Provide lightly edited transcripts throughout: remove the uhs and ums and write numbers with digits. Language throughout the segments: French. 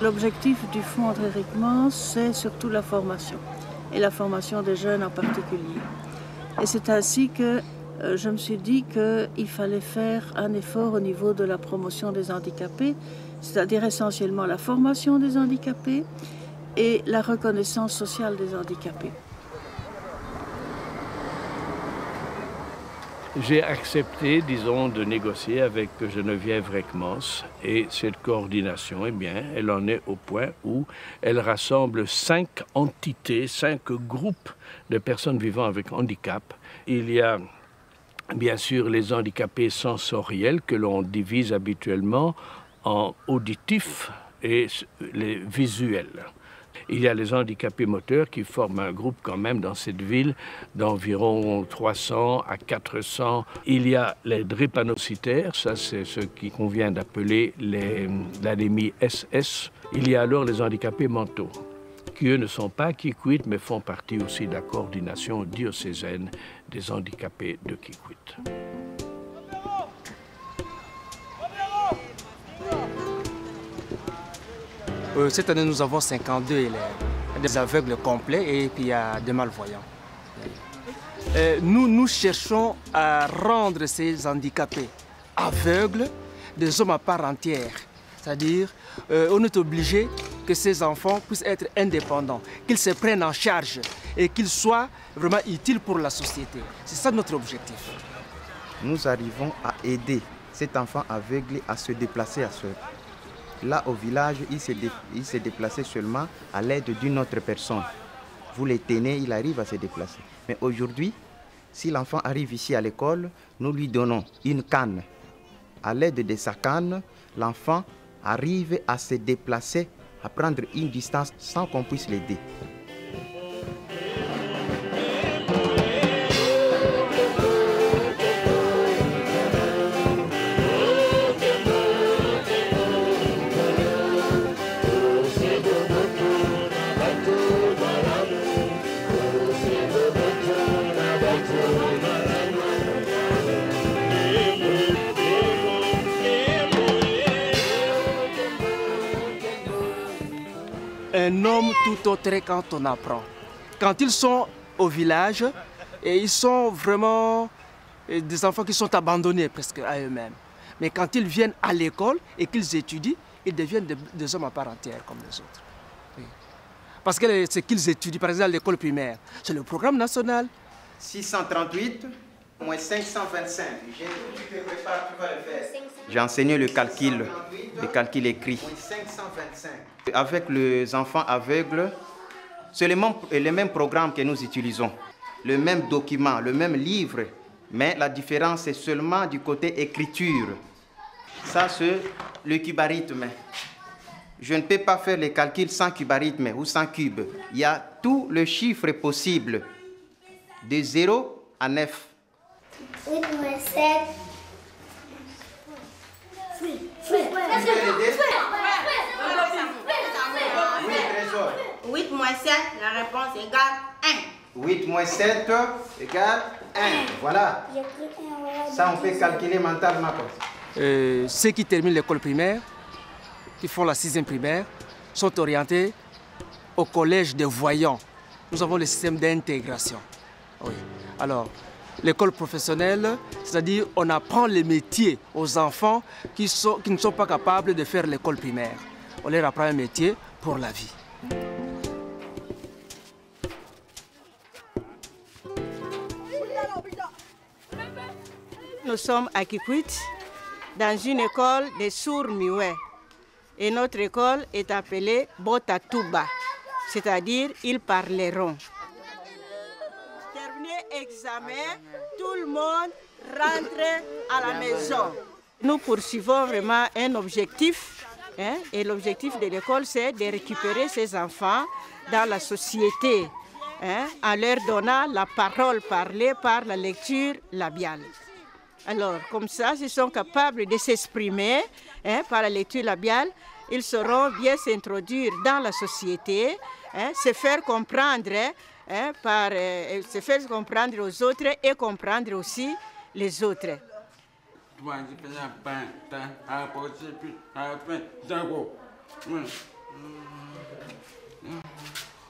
L'objectif du Fonds André Riquemans, c'est surtout la formation, et la formation des jeunes en particulier. Et c'est ainsi que je me suis dit qu'il fallait faire un effort au niveau de la promotion des handicapés, c'est-à-dire essentiellement la formation des handicapés et la reconnaissance sociale des handicapés. J'ai accepté, disons, de négocier avec Geneviève Riquemans et cette coordination, eh bien, elle en est au point où elle rassemble 5 entités, 5 groupes de personnes vivant avec handicap. Il y a bien sûr les handicapés sensoriels que l'on divise habituellement en auditifs et les visuels. Il y a les handicapés moteurs qui forment un groupe quand même dans cette ville d'environ 300 à 400. Il y a les drépanocytaires, ça c'est ce qui convient d'appeler l'anémie SS. Il y a alors les handicapés mentaux, qui eux ne sont pas Kikwit mais font partie aussi de la coordination diocésaine des handicapés de Kikwit. Cette année, nous avons 52 élèves, des aveugles complets et puis il y a des malvoyants. Nous cherchons à rendre ces handicapés aveugles des hommes à part entière. C'est-à-dire, on est obligé que ces enfants puissent être indépendants, qu'ils se prennent en charge et qu'ils soient vraiment utiles pour la société. C'est ça notre objectif. Nous arrivons à aider cet enfant aveugle à se déplacer à seul. Là, au village, il s'est déplacé seulement à l'aide d'une autre personne. Vous les tenez, il arrive à se déplacer. Mais aujourd'hui, si l'enfant arrive ici à l'école, nous lui donnons une canne. À l'aide de sa canne, l'enfant arrive à se déplacer, à prendre une distance sans qu'on puisse l'aider. Un homme tout autre quand on apprend. Quand ils sont au village, et ils sont vraiment des enfants qui sont abandonnés presque à eux-mêmes. Mais quand ils viennent à l'école et qu'ils étudient, ils deviennent des hommes à part entière comme les autres. Oui. Parce que ce qu'ils étudient, par exemple à l'école primaire, c'est le programme national. 638 moins 525. J'ai enseigné le calcul écrit. Avec les enfants aveugles, c'est le même programme que nous utilisons, le même document, le même livre, mais la différence est seulement du côté écriture. Ça, c'est le cubarythme. Je ne peux pas faire les calculs sans cubarythme ou sans cube. Il y a tous les chiffres possibles, de 0 à 9. 8 moins 7. 8 moins 7, la réponse égale 1. 8 moins 7 égale 1. Voilà. Ça, on peut calculer mentalement. Ceux qui terminent l'école primaire, qui font la 6e primaire, sont orientés au collège des voyants. Nous avons le système d'intégration. Oui. Alors, l'école professionnelle, c'est-à-dire on apprend les métiers aux enfants qui ne sont pas capables de faire l'école primaire. On leur apprend un métier pour la vie. Nous sommes à Kikwit, dans une école des sourds-muets. Et notre école est appelée Botatuba, c'est-à-dire ils parleront. Terminé examen, tout le monde rentre à la maison. Nous poursuivons vraiment un objectif, et l'objectif de l'école, c'est de récupérer ces enfants dans la société, en leur donnant la parole parlée par la lecture labiale. Alors, comme ça, s'ils sont capables de s'exprimer par la lecture labiale, ils sauront bien s'introduire dans la société, se faire comprendre, se faire comprendre aux autres et comprendre aussi les autres.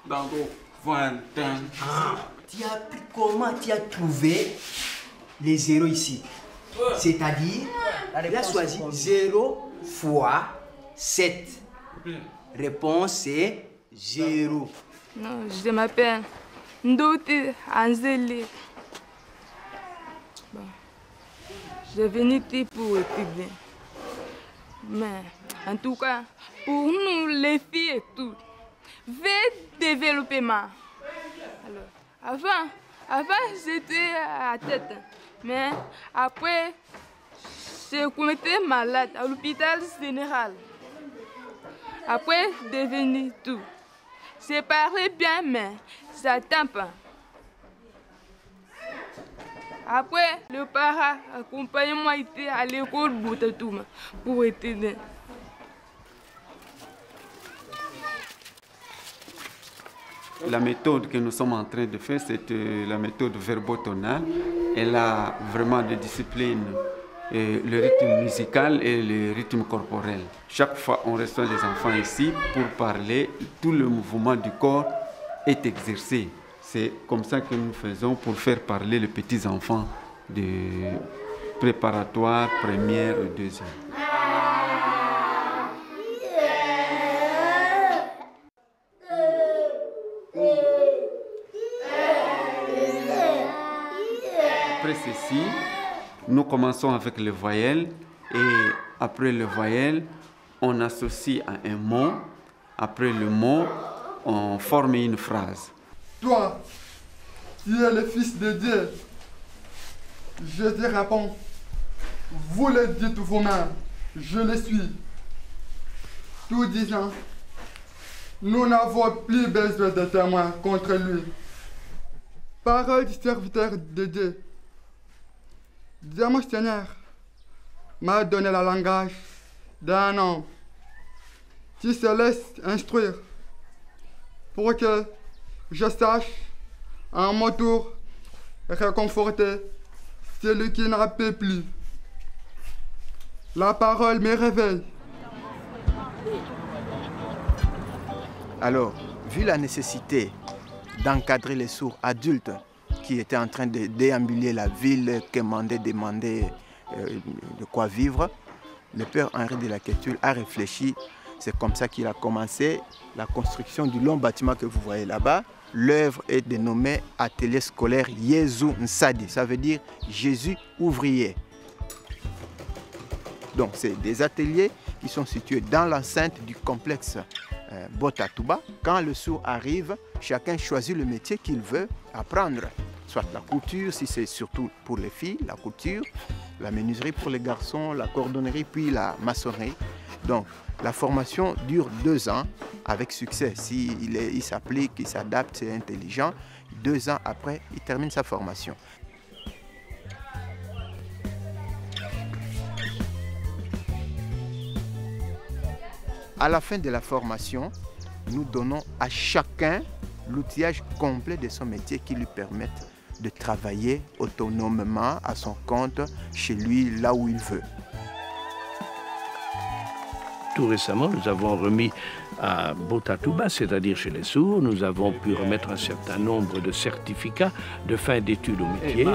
Bango, Vantan. Tu as appris comment tu as trouvé les zéros ici? C'est-à-dire, il a choisi 0 fois 7. Réponse c'est 0. Non, je m'appelle Ndouti Anzeli. Bon, je venais ici pour étudier. Mais en tout cas, pour nous les filles et tout, vers développement. Alors, avant j'étais à tête, mais après, je m'étais malade à l'hôpital général. Après, devenu tout. Je parlais bien, mais ça n'attend pas. Après, le parent accompagne-moi à l'école Boutatouma pour étudier. La méthode que nous sommes en train de faire, c'est la méthode verbotonale. Elle a vraiment des disciplines, le rythme musical et le rythme corporel. Chaque fois on reçoit les enfants ici pour parler, tout le mouvement du corps est exercé. C'est comme ça que nous faisons pour faire parler les petits enfants de préparatoire, première et deuxième. Après ceci, nous commençons avec les voyelles et après les voyelles, on associe à un mot. Après le mot, on forme une phrase. Toi, tu es le Fils de Dieu. Je te réponds. Vous le dites vous-même, je le suis. Tout disant, nous n'avons plus besoin de témoins contre lui. Parole du serviteur de Dieu. Dieu mon Seigneur m'a donné le langage d'un homme qui se laisse instruire pour que je sache à mon tour réconforter celui qui n'en peut plus. La parole me réveille. Alors, vu la nécessité d'encadrer les sourds adultes qui étaient en train de déambuler la ville, demander de quoi vivre, le père Henri de la Quétule a réfléchi. C'est comme ça qu'il a commencé la construction du long bâtiment que vous voyez là-bas. L'œuvre est dénommée Atelier scolaire Yezu Nsadi, ça veut dire Jésus ouvrier. Donc c'est des ateliers qui sont situés dans l'enceinte du complexe Botatouba. Quand le sourd arrive, chacun choisit le métier qu'il veut apprendre. Soit la couture, si c'est surtout pour les filles, la couture, la menuiserie pour les garçons, la cordonnerie, puis la maçonnerie. Donc la formation dure 2 ans avec succès. S'il s'applique, il s'adapte, c'est intelligent, 2 ans après, il termine sa formation. À la fin de la formation, nous donnons à chacun l'outillage complet de son métier qui lui permette de travailler autonomement à son compte, chez lui, là où il veut. Tout récemment, nous avons remis à Botatouba, c'est-à-dire chez les sourds, nous avons pu remettre un certain nombre de certificats de fin d'études au métier.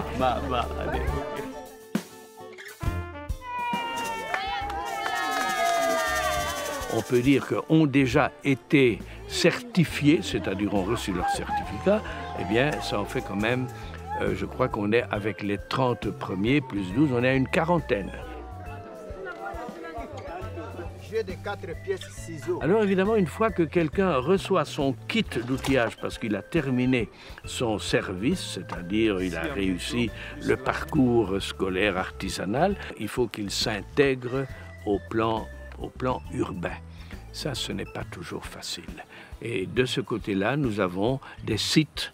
On peut dire qu'ont déjà été certifiés, c'est-à-dire ont reçu leur certificat, eh bien, ça en fait quand même, je crois qu'on est avec les 30 premiers, plus 12, on est à une quarantaine. Alors évidemment, une fois que quelqu'un reçoit son kit d'outillage parce qu'il a terminé son service, c'est-à-dire il a réussi le parcours scolaire artisanal, il faut qu'il s'intègre au plan urbain. Ça, ce n'est pas toujours facile. Et de ce côté-là, nous avons des sites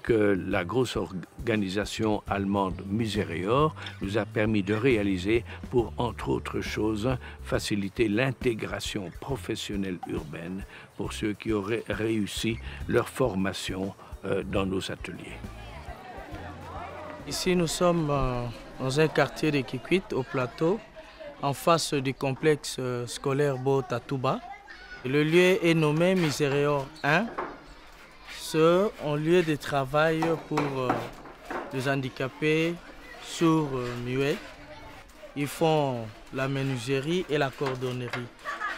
que la grosse organisation allemande Miserior nous a permis de réaliser pour, entre autres choses, faciliter l'intégration professionnelle urbaine pour ceux qui auraient réussi leur formation dans nos ateliers. Ici, nous sommes dans un quartier de Kikwit, au plateau, en face du complexe scolaire Botatouba. Le lieu est nommé Misereor 1. C'est un lieu de travail pour les handicapés sourds-muets. Ils font la menuiserie et la cordonnerie.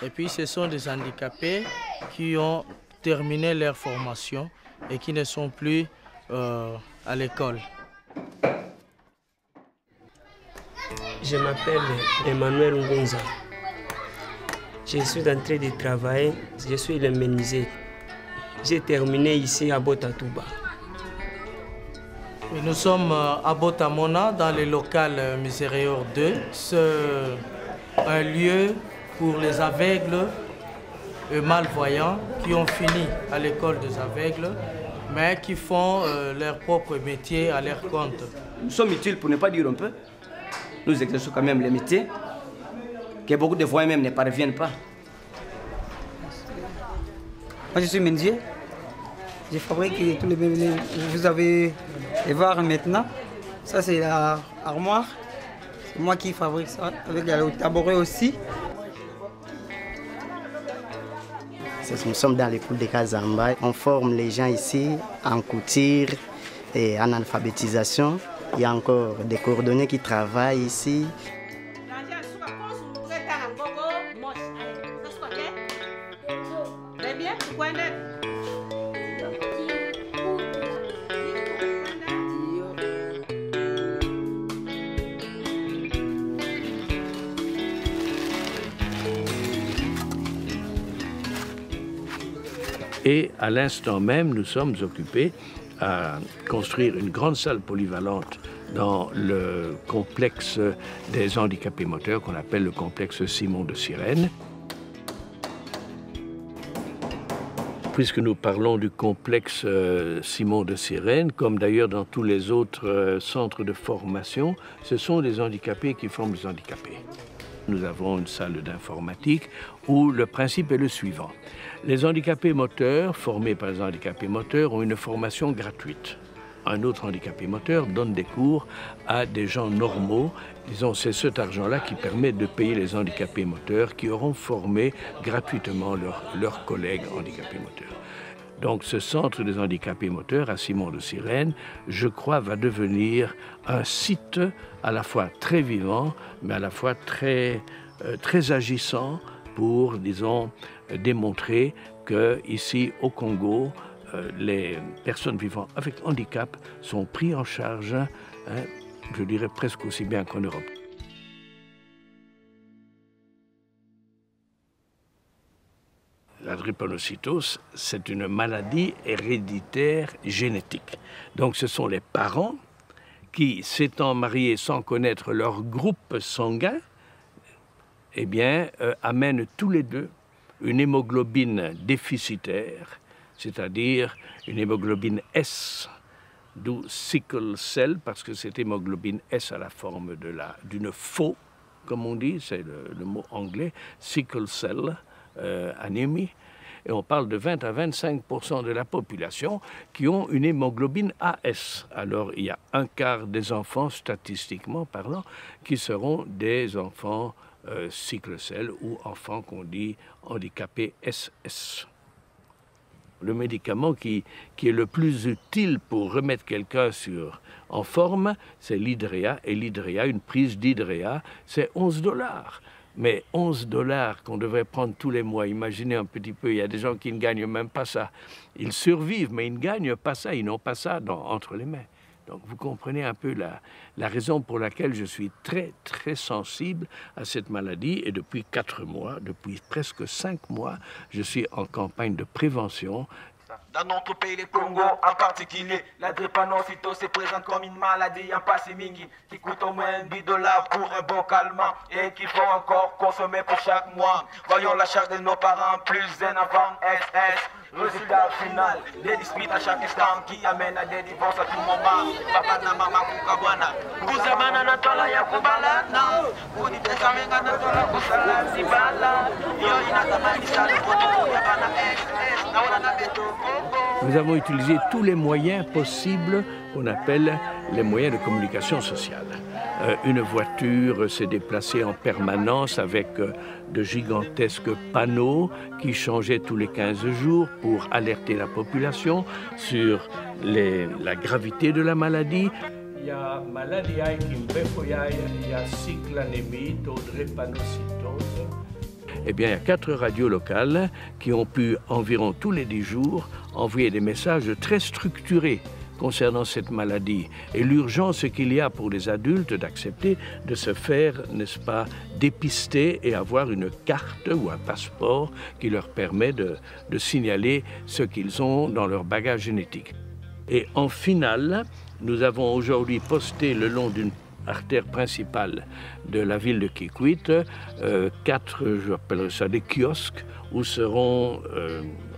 Et puis ce sont des handicapés qui ont terminé leur formation et qui ne sont plus à l'école. Je m'appelle Emmanuel Ngonza. Je suis en train de travailler, je suis le menuisier. J'ai terminé ici à Botatouba. Nous sommes à Botamona, dans le local Misereor 2. C'est un lieu pour les aveugles et malvoyants qui ont fini à l'école des aveugles, mais qui font leur propre métier à leur compte. Nous sommes utiles pour ne pas dire un peu. Nous exerçons quand même les métiers que beaucoup de voyants même ne parviennent pas. Moi je suis menuisier. Je fabrique tous les meubles. Vous avez les voir maintenant. Ça c'est l'armoire. C'est moi qui fabrique ça avec le tabouret aussi. Nous sommes dans les cours de Kazamba. On forme les gens ici en couture et en alphabétisation. Il y a encore des cordonniers qui travaillent ici. Et à l'instant même, nous sommes occupés à construire une grande salle polyvalente dans le complexe des handicapés moteurs qu'on appelle le complexe Simon de Sirène. Puisque nous parlons du complexe Simon de Sirène, comme d'ailleurs dans tous les autres centres de formation, ce sont des handicapés qui forment des handicapés. Nous avons une salle d'informatique où le principe est le suivant. Les handicapés moteurs, formés par les handicapés moteurs, ont une formation gratuite. Un autre handicapé moteur donne des cours à des gens normaux. Disons, c'est cet argent-là qui permet de payer les handicapés moteurs qui auront formé gratuitement leurs collègues handicapés moteurs. Donc ce centre des handicapés moteurs à Simon de Sirène, je crois, va devenir un site à la fois très vivant, mais à la fois très agissant pour, disons, démontrer qu'ici au Congo, les personnes vivant avec handicap sont prises en charge, je dirais presque aussi bien qu'en Europe. La drépanocytose, c'est une maladie héréditaire génétique. Donc ce sont les parents qui, s'étant mariés sans connaître leur groupe sanguin, eh bien, amènent tous les deux une hémoglobine déficitaire, c'est-à-dire une hémoglobine S, d'où sickle cell, parce que cette hémoglobine S a la forme d'une faux, comme on dit, c'est le mot anglais, sickle cell anémie. Et on parle de 20 à 25% de la population qui ont une hémoglobine AS. Alors il y a un quart des enfants, statistiquement parlant, qui seront des enfants sickle cell ou enfants qu'on dit handicapés SS. Le médicament qui est le plus utile pour remettre quelqu'un en forme, c'est l'Hydrea. Et l'Hydrea, une prise d'Hydrea, c'est $11. Mais $11 qu'on devrait prendre tous les mois, imaginez un petit peu, il y a des gens qui ne gagnent même pas ça. Ils survivent, mais ils ne gagnent pas ça, ils n'ont pas ça entre les mains. Donc vous comprenez un peu la raison pour laquelle je suis très, très sensible à cette maladie. Et depuis 4 mois, depuis presque 5 mois, je suis en campagne de prévention. Dans notre pays, le Congo en particulier, la drépanocytose se présente comme une maladie en Passimingui qui coûte au moins $10 pour un bon calmant et qu'il faut encore consommer pour chaque mois. Voyons la charge de nos parents, plus un enfant SS. Résultat final, des disputes à chaque instant qui amènent à des divorces à tout moment. Papa na mama kukabwana, kuzabana na tola ya kubalana, kuditesamenga na tola kusala sibala. Yo inatamani sana kutu ya bana SS, na wana na beto. nous avons utilisé tous les moyens possibles qu'on appelle les moyens de communication sociale. Une voiture s'est déplacée en permanence avec de gigantesques panneaux qui changeaient tous les 15 jours pour alerter la population sur la gravité de la maladie. Il y a maladie il y a cyclanémie, drépanocytose. Eh bien, il y a 4 radios locales qui ont pu, environ tous les 10 jours, envoyer des messages très structurés concernant cette maladie et l'urgence qu'il y a pour les adultes d'accepter de se faire, n'est-ce pas, dépister et avoir une carte ou un passeport qui leur permet de signaler ce qu'ils ont dans leur bagage génétique. Et en finale, nous avons aujourd'hui posté le long d'une artère principale de la ville de Kikwit, 4, j'appellerais ça des kiosques, où seront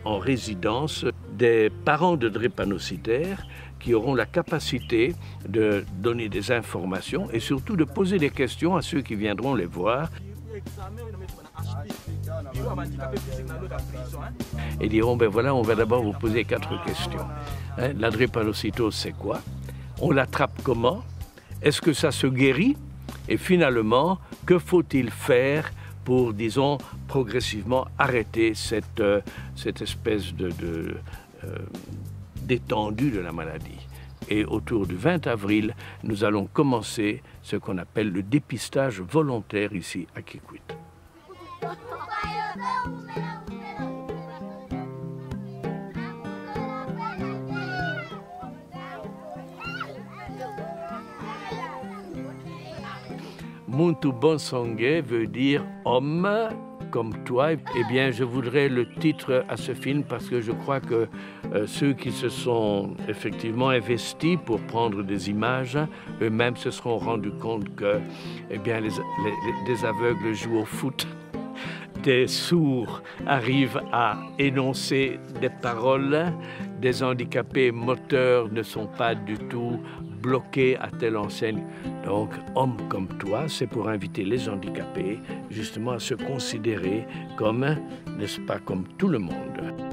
en résidence des parents de drépanocytaires qui auront la capacité de donner des informations et surtout de poser des questions à ceux qui viendront les voir. Et diront, ben voilà, on va d'abord vous poser 4 questions. La drépanocytose, c'est quoi? On l'attrape comment? Est-ce que ça se guérit? Et finalement, que faut-il faire pour, disons, progressivement arrêter cette espèce d'étendue de la maladie? Et autour du 20 avril, nous allons commencer ce qu'on appelle le dépistage volontaire ici à Kikwit. Muntu Bonsonge veut dire homme comme toi. Eh bien, je voudrais le titre à ce film parce que je crois que ceux qui se sont effectivement investis pour prendre des images, eux-mêmes se seront rendus compte que, eh bien, des aveugles jouent au foot, des sourds arrivent à énoncer des paroles, des handicapés moteurs ne sont pas du tout bloqués à telle enseigne. Donc, homme comme toi, c'est pour inviter les handicapés justement à se considérer comme, n'est-ce pas, comme tout le monde.